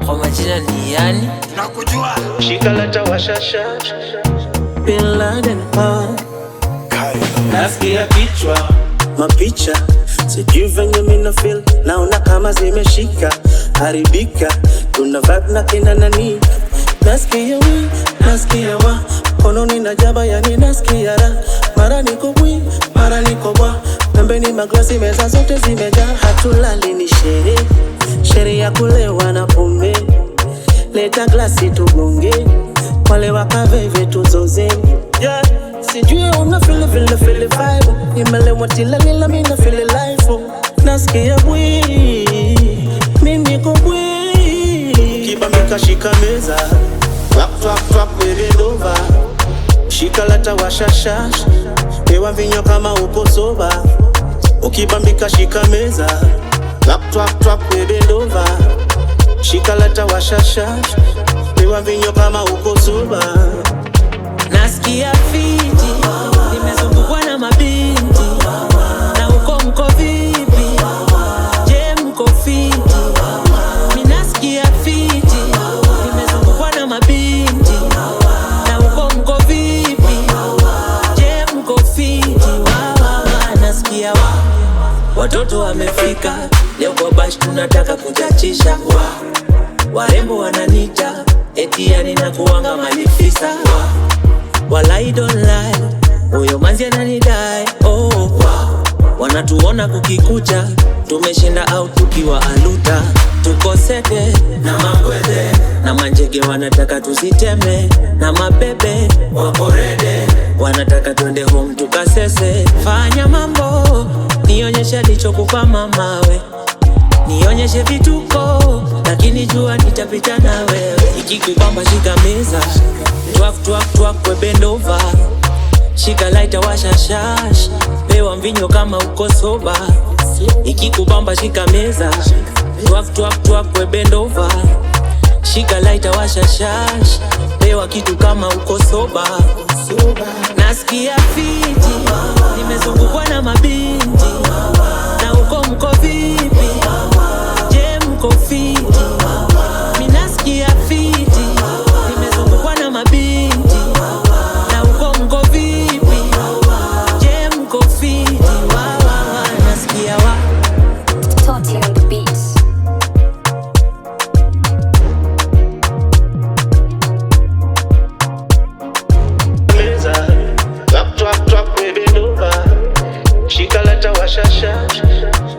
Kwa majina ni yani nakujua Shikalata washasha Bin Laden nasikia kichwa mapicha, sijui venye mina feel, naona kama zimeshika haribika, kuna vibe na kina nani. Nasikia wi, nasikia wa, kononi na jaba yani nasikia ra. Mara niko bwi, mara niko bwa, pembeni maglasi meza zote zimejaa. Hatulali ni sherehe ya kulewa na pombe. Leta glasi tugonge, wale wakaveve tuzoze. Yeah, sijui una feel vibe, nimelewa tila nila mina feel life. Nasikia bwi, mimi niko bwi. Kibambika shika meza, twak bend over. Shikalata washashash, pewa vinyo kama uko soba. Ukibambika shika meza, twak bend over. Shikalata washashash, pewa vinyo kama uko soba. Nasikia fiti, nimezungukwa na mabinti. Na uko mko vipi? Je, mko fiti? Mimi nasikia fiti, nimezungukwa na mabinti. Na uko mko vipi? Je, mko fiti? Nasikia watoto wamefika. Leo kwa bash tunataka kuchachisha. Warembo wananita, eti yani nakuanga malifisa. While I don't lie, uyo manzi ananidai. Wanatuona kukikucha, tumeshinda au tukiwa aluta. Tuko sete na makwede, na manjege wanataka tuziteme. Na mabebe wako rede, wanataka twende home tukasese. Fanya mambo, nionyeshe lichokupa mamawe. Nionyeshe vituko, lakini jua nitapita na wewe. Ikikubamba shika meza, twak we bend over. Shika lighter washa shash, pewa mvinyo kama uko soba. Ikikubamba shika meza, twak we bend over. Shika lighter washa shash, pewa kitu kama uko soba. Nasikia fiti, nimezungukwa na mabinti. Na uko mko vipi? Je, mko fiti? Mimi nasikia fiti, nimezungukwa na mabinti. Na uko mko vipi? Je, mko fiti? Nasikia Toti on the beats. meza, twak bend over. Shikalata washasha,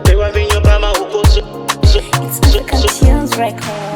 pewa vinyo kama uko It's African Tunes Record.